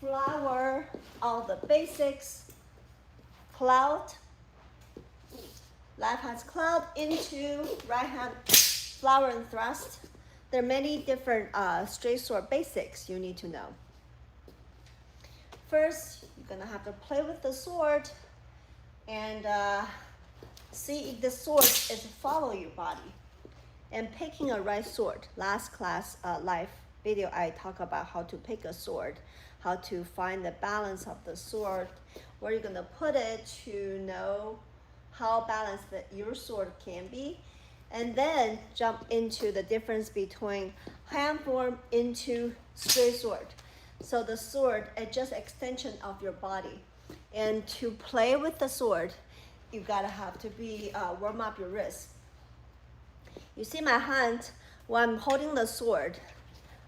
flower, all the basics, cloud, left hand's cloud into right hand flower and thrust. There are many different straight sword basics you need to know. First, you're gonna have to play with the sword and see if the sword is follow your body. And picking a right sword. Last class live video, I talk about how to pick a sword, how to find the balance of the sword, where you're gonna put it to know how balanced your sword can be, and then jump into the difference between hand form into straight sword. So the sword is just extension of your body, and to play with the sword, you gotta have to be warm up your wrist. You see my hand, when I'm holding the sword,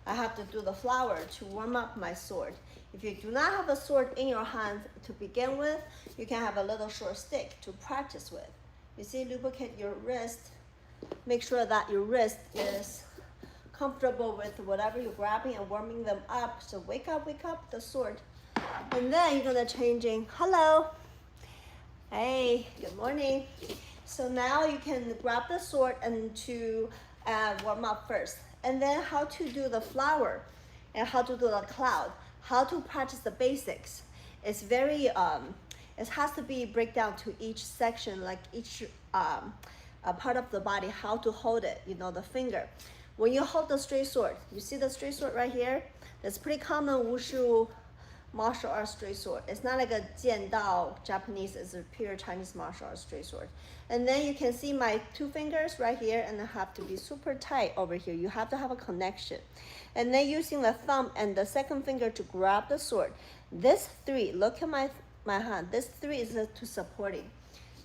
I have to do the flower to warm up my sword. If you do not have a sword in your hand to begin with, you can have a little short stick to practice with. You see, lubricate your wrist. Make sure that your wrist is comfortable with whatever you're grabbing and warming them up. So wake up the sword. And then you're gonna changing, hello. Hey, good morning. So now you can grab the sword and to warm up first. And then how to do the flower and how to do the cloud, how to practice the basics. It's very, it has to be breakdown to each section, like each part of the body, how to hold it, you know, the finger. When you hold the straight sword, you see the straight sword right here? That's pretty common wushu martial arts straight sword. It's not like a jian dao Japanese, it's a pure Chinese martial arts straight sword. And then you can see my two fingers right here, and they have to be super tight over here. You have to have a connection. And then using the thumb and the second finger to grab the sword. This three, look at my hand. This three is to supporting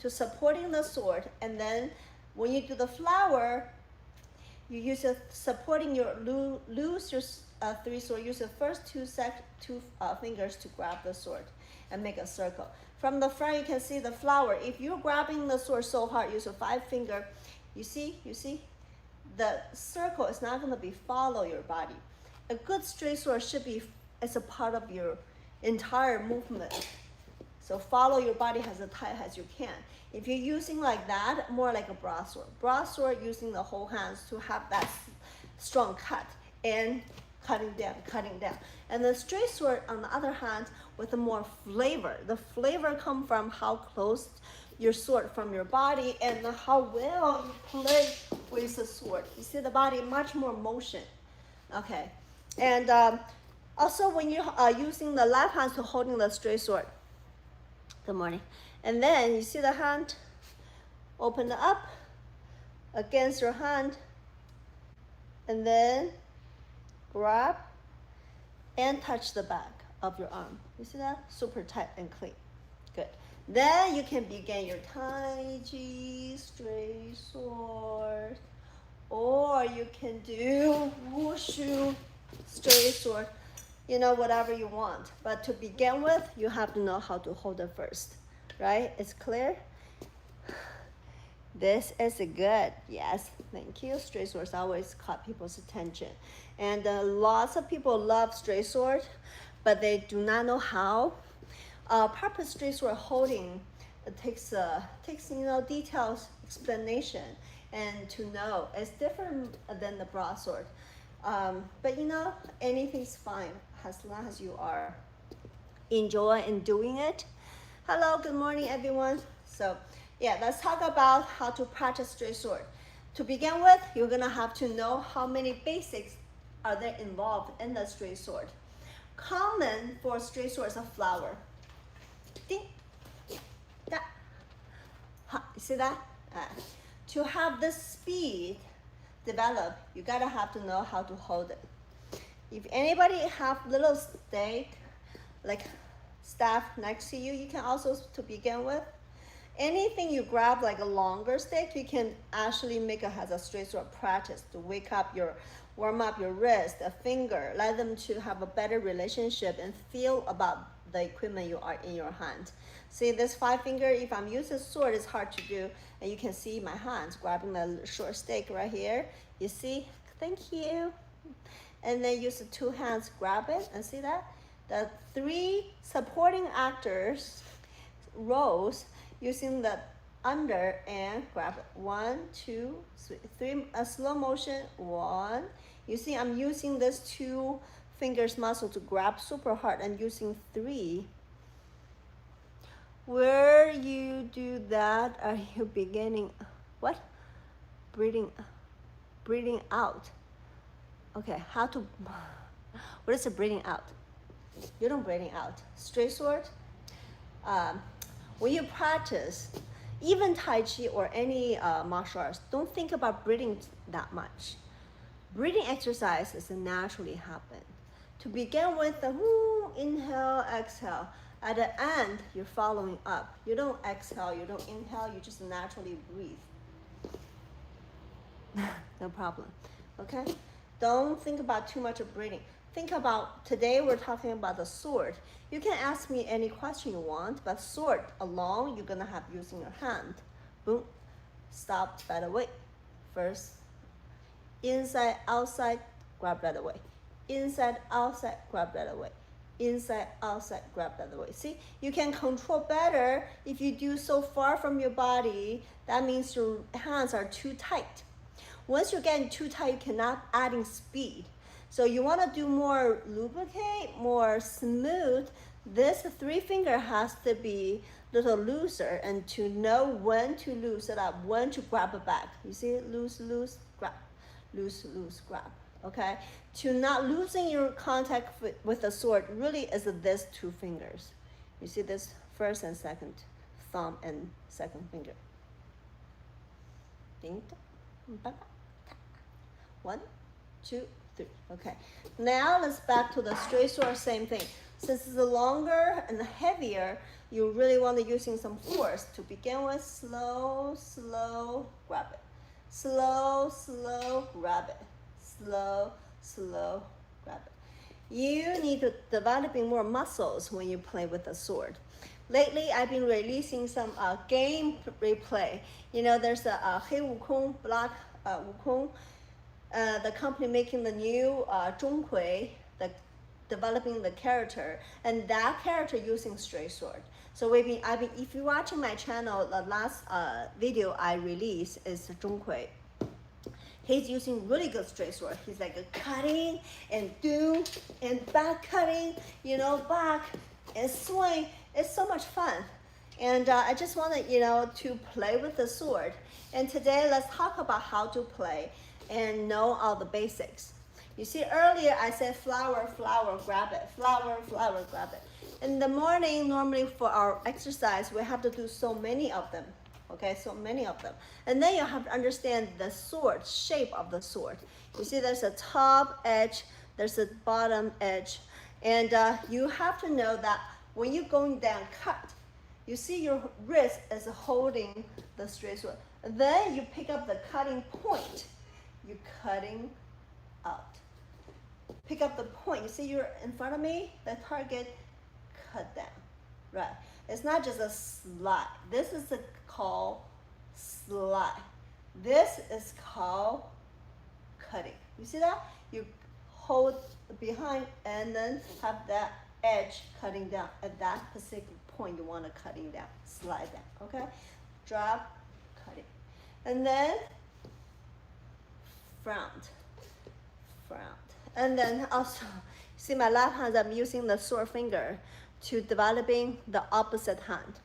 the sword. And then when you do the flower, you use a supporting your loose your three sword. Use the first two fingers to grab the sword and make a circle. From the front, you can see the flower. If you're grabbing the sword so hard, use a 5 finger. You see, the circle is not going to be follow your body. A good straight sword should be as a part of your entire movement. So follow your body as tight as you can. If you're using like that, more like a broadsword. Broadsword using the whole hands to have that strong cut and cutting down. And the straight sword, on the other hand, with the more flavor. The flavor comes from how close your sword from your body and how well you play with the sword. You see the body, much more motion. Okay. And also when you're using the left hand to holding the straight sword. Good morning. And then you see the hand, open it up against your hand, and then grab and touch the back of your arm. You see that? Super tight and clean. Good. Then you can begin your Tai Chi straight sword, or you can do Wushu straight sword. You know, whatever you want. But to begin with, you have to know how to hold it first, right? It's clear? This is good. Yes, thank you. Straight swords always caught people's attention. And lots of people love straight sword, but they do not know how. Proper straight sword holding takes you know, details, explanation, and to know. It's different than the broadsword. But you know, anything's fine as long as you are enjoying doing it. Hello, good morning, everyone. So yeah, let's talk about how to practice straight sword. To begin with, you're gonna have to know how many basics are there involved in the straight sword. Common for straight sword is a flower. Ding, da. You see that? To have this speed develop, you gotta have to know how to hold it. If anybody have little stake, like staff next to you, you can also, to begin with, anything you grab like a longer stick, you can actually make it as a straight sword practice to warm up your wrist, a finger, let them to have a better relationship and feel about the equipment you are in your hand. See this 5 finger, if I'm using sword, it's hard to do. And you can see my hands grabbing the short stick right here. You see, thank you. And then use the 2 hands, grab it, and see that? the 3 supporting actors rows using the under and grab it. 1, 2, 3. A slow motion. 1. You see, I'm using this 2 fingers muscle to grab super hard and using 3. Where you do that, are you beginning? What? Breathing out. Okay, how to? What is the breathing out? You don't breathing out. Straight sword. When you practice, even Tai Chi or any martial arts, don't think about breathing that much. Breathing exercises naturally happen. To begin with, the inhale, exhale. At the end, you're following up. You don't exhale, you don't inhale, you just naturally breathe. No problem, okay? Don't think about too much of breathing. Think about, today we're talking about the sword. You can ask me any question you want, but sword alone, you're gonna have using your hand. Boom, stop right away. First, inside, outside, grab right away. Inside, outside, grab right away. Inside, outside, grab that away. See, you can control better if you do so far from your body. That means your hands are too tight. Once you're getting too tight, you cannot adding speed. So you want to do more lubricate, more smooth. This 3-finger has to be a little looser, and to know when to loose it up, when to grab it back. You see, loose, loose, grab, loose, loose, grab. Okay, to not losing your contact with the sword really is this 2 fingers. You see this first and second thumb and second finger. Ding, 1, 2, 3. Okay, now let's back to the straight sword, same thing. Since it's longer and heavier, you really want to using some force. To begin with, slow, slow, grab it. Slow, slow, grab it. Slow, slow, grab it. You need to developing more muscles when you play with the sword. Lately, I've been releasing some game replay. You know, there's a Hei Wukong, Black Wukong, the company making the new Zhonghui, developing the character, and that character using straight sword. So if you're watching my channel, the last video I released is Zhonghui. He's using really good straight sword. He's like a cutting and do and back cutting, you know, back and swing. It's so much fun. And I just wanted, you know, to play with the sword. And today, let's talk about how to play and know all the basics. You see, earlier I said flower, flower, grab it. Flower, flower, grab it. In the morning, normally for our exercise, we have to do so many of them. Okay, so many of them. And then you have to understand the sword, shape of the sword. You see there's a top edge, there's a bottom edge. And you have to know that when you're going down, cut. You see your wrist is holding the straight sword. Then you pick up the cutting point. You're cutting out. Pick up the point. You see you're in front of me, the target, cut down. Right. It's not just a slide. This is called slide. This is called cutting. You see that? You hold behind and then have that edge cutting down. At that specific point, you want to cutting down, slide down. Okay? Drop, cutting. And then front. And then also, see my left hand, I'm using the sword finger to developing the opposite hand.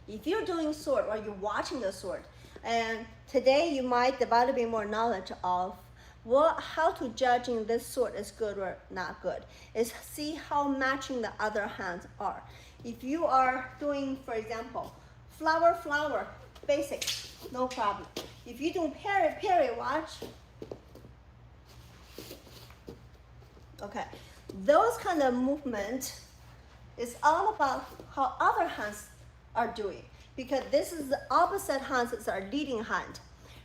If you're doing sword or you're watching the sword, and today you might developing more knowledge of how to judging this sword is good or not good, is see how matching the other hands are. If you are doing, for example, flower, flower, basic, no problem. If you do parry, parry, watch. Okay, those kind of movement is all about how other hands are doing, because this is the opposite hands is our leading hand.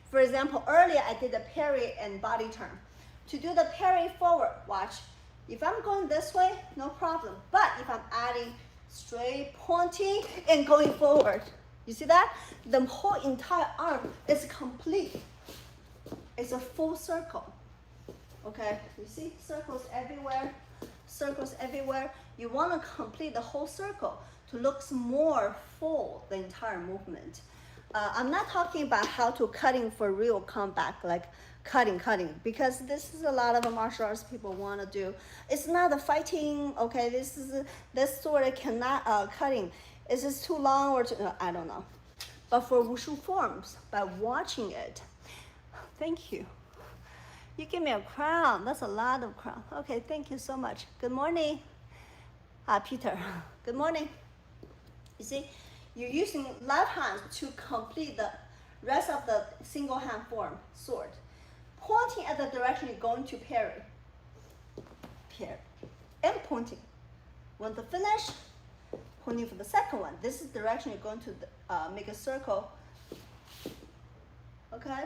For example, earlier I did the parry and body turn. To do the parry forward, watch. If I'm going this way, no problem. But if I'm adding straight, pointing, and going forward, you see that? The whole entire arm is complete. It's a full circle. Okay, you see circles everywhere. circles everywhere. You want to complete the whole circle to look more full, the entire movement. I'm not talking about how to cutting for real combat, like cutting, because this is a lot of martial arts people want to do. It's not a fighting, okay, this sort of cannot, cutting, is this too long or too, I don't know. But for wushu forms, by watching it, thank you. You give me a crown, that's a lot of crown. Okay, thank you so much. Good morning, Peter, good morning. You see, you're using left hand to complete the rest of the single hand form, sword. Pointing at the direction you're going to parry, and pointing. Want to finish, pointing for the second one. This is the direction you're going to make a circle, okay?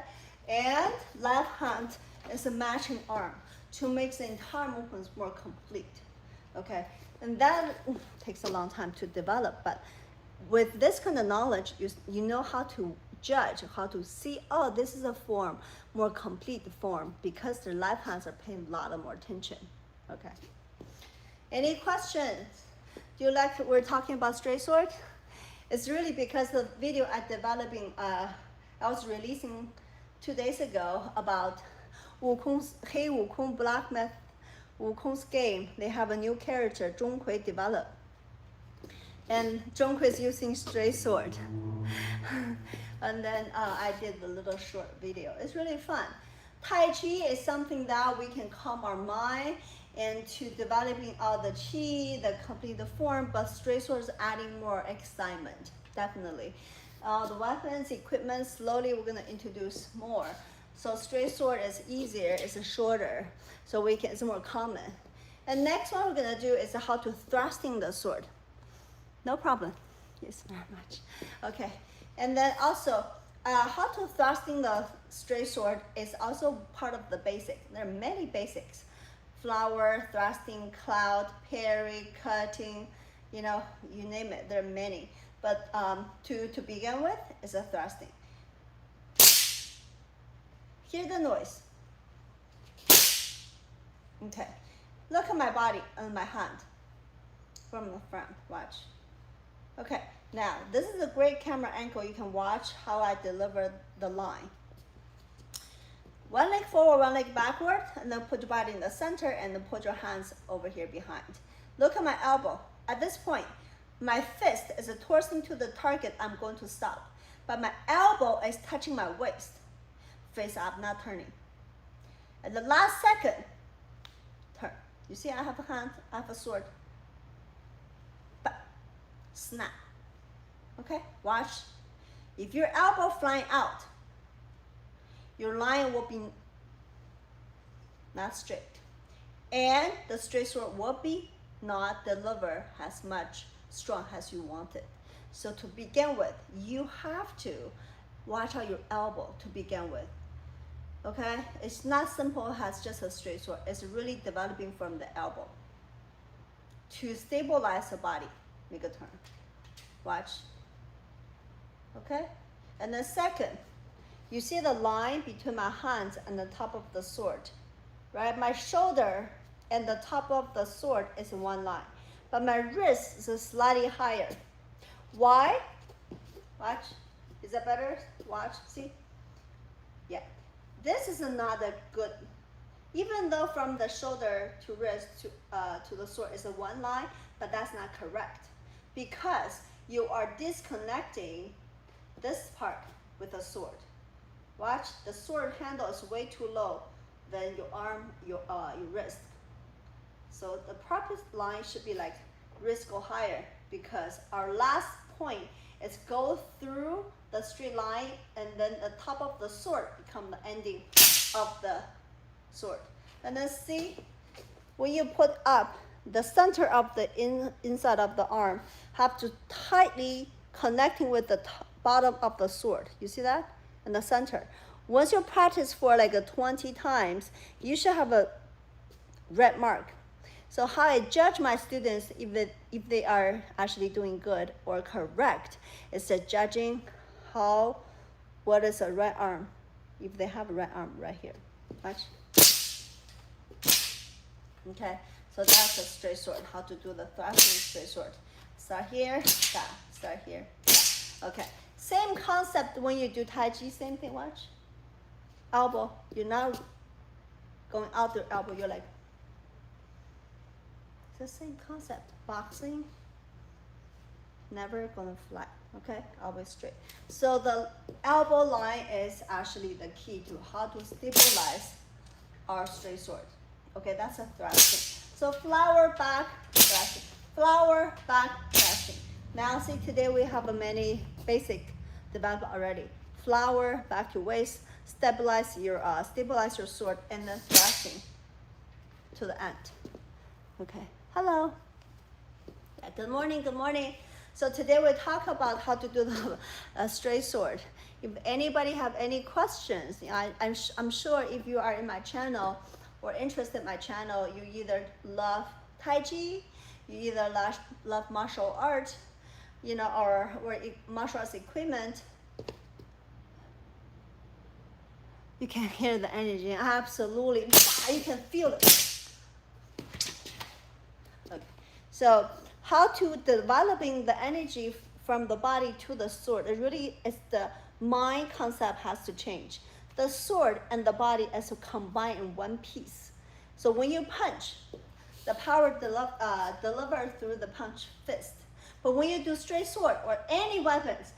And left hand is a matching arm to make the entire movements more complete, okay? And that takes a long time to develop, but with this kind of knowledge, you know how to judge, how to see, oh, this is a form, more complete form, because their left hands are paying a lot of more attention, okay? Any questions? Do you like, we're talking about straight sword? It's really because the video I'm developing, I was releasing 2 days ago about Wukong's, Hei Wukong Black Myth, Wukong's game. They have a new character, Zhong Kui, developed. And Zhong Kui is using straight sword. And then I did the little short video. It's really fun. Tai Chi is something that we can calm our mind and to developing all the chi, the complete the form, but straight sword is adding more excitement, definitely. The weapons, equipment, slowly we're gonna introduce more. So straight sword is easier, it's shorter, so it's more common. And next one we're gonna do is how to thrusting the sword. No problem. Yes, very much. Okay, and then also how to thrusting the straight sword is also part of the basic. There are many basics: flower, thrusting, cloud, parry, cutting. You know, you name it. There are many. But to begin with is a thrusting. Hear the noise. Okay, look at my body and my hand from the front. Watch. Okay, now this is a great camera angle. You can watch how I deliver the line. One leg forward, one leg backward, and then put your body in the center and then put your hands over here behind. Look at my elbow. At this point, my fist is towards to the target. I'm going to stop, but my elbow is touching my waist. Face up, not turning. At the last second, turn. You see I have a hand, I have a sword. But snap. Okay, watch. If your elbow flying out, your line will be not straight. And the straight sword will be not deliver as much strong as you want it. So to begin with, you have to watch out your elbow to begin with. Okay, it's not simple as just a straight sword. It's really developing from the elbow. To stabilize the body, make a turn. Watch. Okay, and then second, you see the line between my hands and the top of the sword, right? My shoulder and the top of the sword is one line, but my wrist is slightly higher. Why? Watch. Is that better? Watch. See? Yeah. This is another good, even though from the shoulder to wrist to the sword is a one line, but that's not correct because you are disconnecting this part with the sword. Watch, the sword handle is way too low than your arm, your wrist. So the proper line should be like wrist go higher because our last point is go through the straight line and then the top of the sword become the ending of the sword. And then see, when you put up, the center of the inside of the arm have to tightly connecting with the bottom of the sword. You see that? In the center. Once you practice for like 20 times, you should have a red mark. So how I judge my students if they are actually doing good or correct is the judging what is a right arm, if they have a right arm right here. Watch. Okay, So that's a straight sword. How to do the thrusting straight sword. Start here, start here. Okay. Same concept when you do Tai Chi, same thing, watch. Elbow, you're not going out the elbow, you're like, it's the same concept. Boxing, never gonna flat, okay? Always straight. So the elbow line is actually the key to how to stabilize our straight sword. Okay, that's a thrusting. So flower, back, thrusting. Flower, back, thrusting. Now see, today we have many basic developed already. Flower, back to waist, stabilize your sword, and then thrusting to the end. Okay, hello. Yeah, good morning, good morning. So today we talk about how to do the straight sword. If anybody have any questions, I'm sure if you are in my channel or interested in my channel, you either love Tai Chi, you either love martial art, you know, or martial arts equipment. You can hear the energy, absolutely. You can feel it. Okay. So how to developing the energy from the body to the sword, it really is the mind concept has to change. The sword and the body is to combine in one piece. So when you punch, the power delivered through the punch fist. But when you do straight sword or any weapons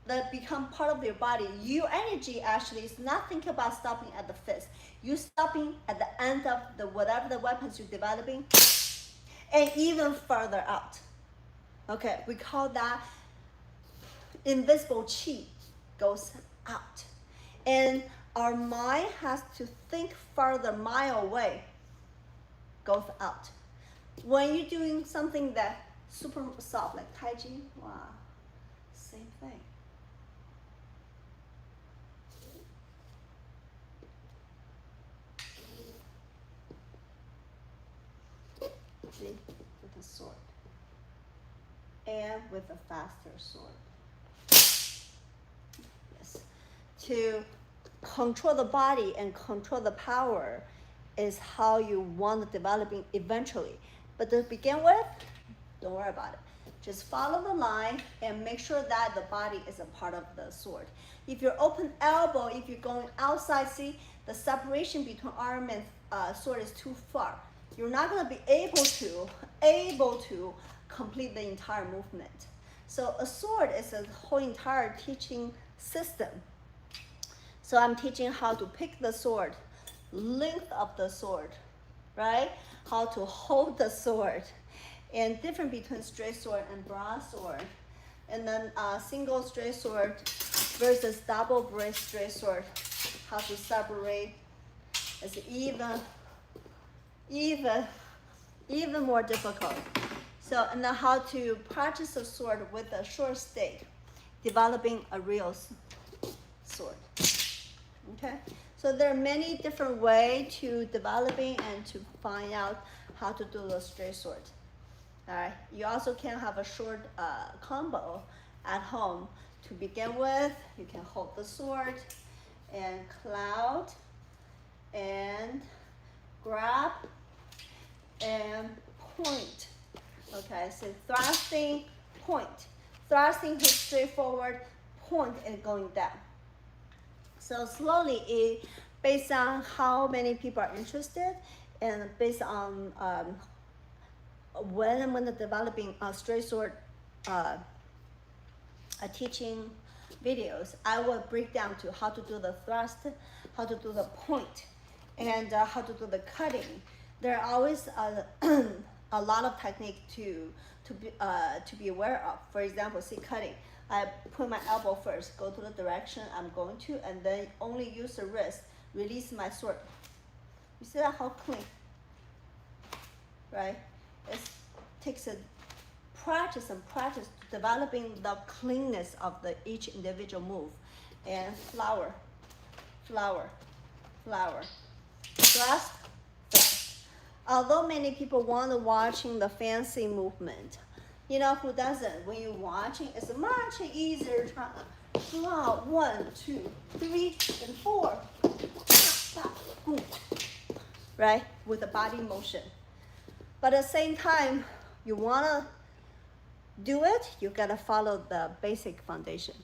that become part of your body, your energy actually is not thinking about stopping at the fist. You're stopping at the end of the whatever the weapons you're developing, and even further out. Okay, we call that invisible chi goes out. And our mind has to think further, mile away, goes out. When you're doing something that super soft, like Tai Chi, wow, same thing. See, with a sword. And with a faster sword. Yes. To control the body and control the power is how you want to developing eventually. But to begin with, don't worry about it. Just follow the line and make sure that the body is a part of the sword. If you're open elbow, if you're going outside, see, the separation between arm and sword is too far. You're not going to be able to complete the entire movement. So a sword is a whole entire teaching system. So I'm teaching how to pick the sword, length of the sword, right? How to hold the sword, and different between straight sword and broad sword. And then single straight sword versus double braid straight sword, how to separate is even more difficult. So, and then how to practice a sword with a short stake, developing a real sword. Okay, so there are many different ways to developing and to find out how to do the straight sword. All right, you also can have a short combo at home. To begin with, you can hold the sword and cloud and grab and point. Okay, so thrusting, point. Thrusting is straightforward, point and going down. So slowly, based on how many people are interested and based on when I'm going to developing a straight sword teaching videos, I will break down to how to do the thrust, how to do the point, and how to do the cutting. There are always a lot of technique to be aware of. For example, see cutting. I put my elbow first, go to the direction I'm going to, and then only use the wrist, release my sword. You see that how clean, right? It takes a practice developing the cleanness of each individual move. And flower, flower, flower, thrust, thrust. Although many people want to watching the fancy movement, you know who doesn't? When you're watching, it's much easier to draw 1, 2, 3, and 4. Right? With the body motion. But at the same time, you wanna do it, you gotta follow the basic foundation.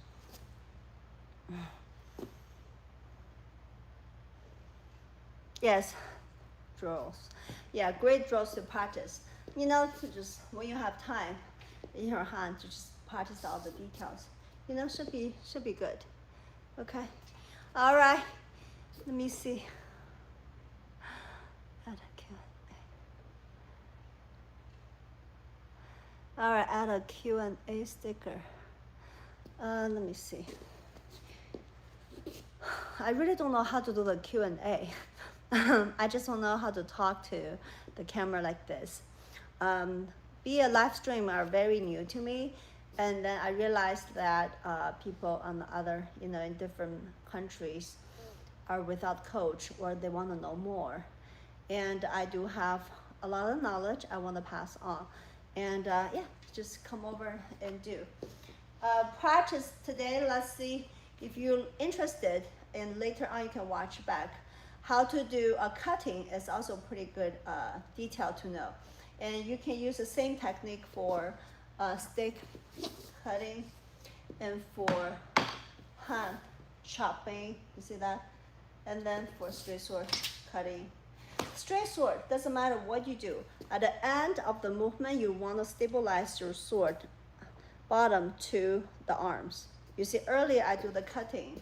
Yes, drills. Yeah, great drills to practice. You know, to just when you have time in your hand to just practice all the details. You know, should be good. Okay. All right. Let me see. Add a Q&A. All right, add a Q&A sticker. Let me see. I really don't know how to do the Q&A. I just don't know how to talk to the camera like this. Be a live stream are very new to me, and then I realized that people on the other, in different countries are without coach or they want to know more. And I do have a lot of knowledge I want to pass on. And yeah, just come over and do. Practice today, let's see if you're interested, and later on you can watch back. How to do a cutting is also pretty good detail to know. And you can use the same technique for stick cutting and for hand chopping, you see that? And then for straight sword cutting. Straight sword, doesn't matter what you do. At the end of the movement, you want to stabilize your sword bottom to the arms. You see, earlier I do the cutting.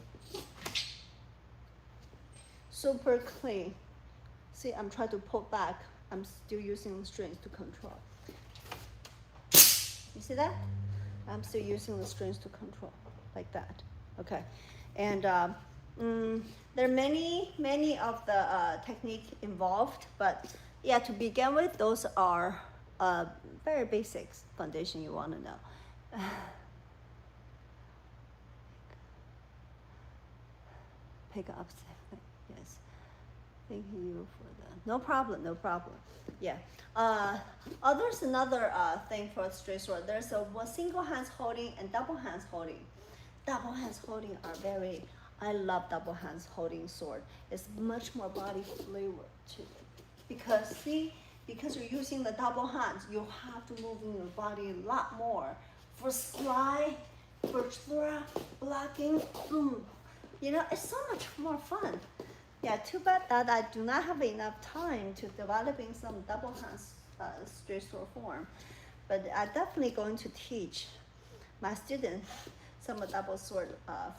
Super clean. See, I'm trying to pull back. I'm still using strings to control. You see that? I'm still using the strings to control, like that. Okay. And there are many of the technique involved, but yeah, to begin with, those are very basic foundation you want to know. Pick up, yes. Thank you for that. No problem, no problem. Yeah. There's another thing for straight sword. There's a single hands holding and double hands holding. Double hands holding are very, I love double hands holding sword. It's much more body flavor to it. Because see, because you're using the double hands, you have to move in your body a lot more. For slide, for throw, blocking, you know, it's so much more fun. Yeah, too bad that I do not have enough time to developing some double hands straight sword form. But I'm definitely going to teach my students some double sword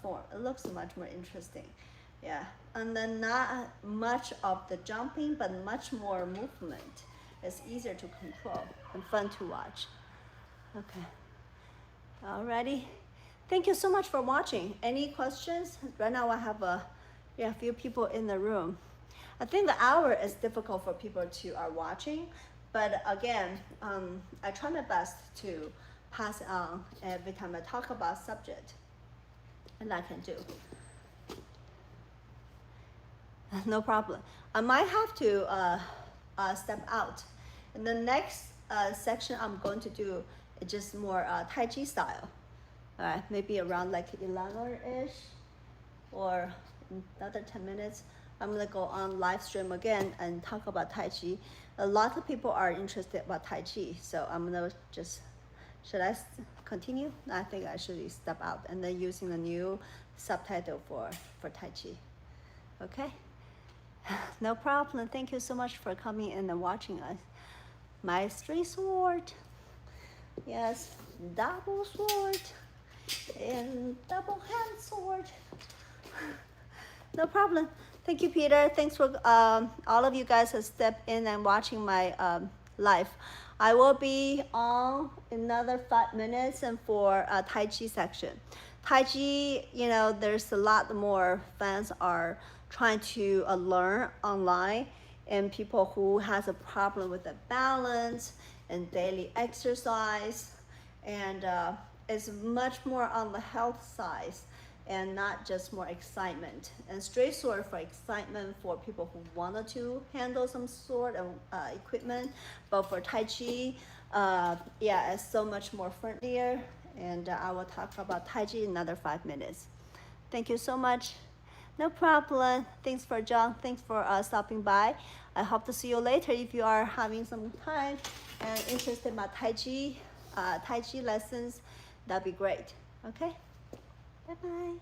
form. It looks much more interesting. Yeah, and then not much of the jumping, but much more movement. It's easier to control and fun to watch. Okay, alrighty. Thank you so much for watching. Any questions? Right now I have a few people in the room. I think the hour is difficult for people to are watching, but again, I try my best to pass on every time I talk about subject, and I can do. No problem. I might have to step out. And the next section I'm going to do is just more Tai Chi style. All right, maybe around like 11-ish or another 10 minutes. I'm gonna go on live stream again and talk about Tai Chi. A lot of people are interested about Tai Chi, so I'm gonna just, should I continue? I think I should step out and then using the new subtitle for Tai Chi. Okay, no problem. Thank you so much for coming in and watching us. My straight sword, yes, double sword, and double hand sword. No problem. Thank you, Peter. Thanks for all of you guys have stepped in and watching my live. I will be on another 5 minutes and for Tai Chi section. Tai Chi, you know, there's a lot more fans are trying to learn online, and people who has a problem with the balance and daily exercise, and it's much more on the health side and not just more excitement. And straight sword for excitement for people who wanted to handle some sort of equipment, but for Tai Chi, yeah, it's so much more friendlier, and I will talk about Tai Chi in another 5 minutes. Thank you so much. No problem. Thanks for John. Thanks for stopping by. I hope to see you later if you are having some time and interested in my Tai Chi lessons. That'd be great. Okay. Bye bye.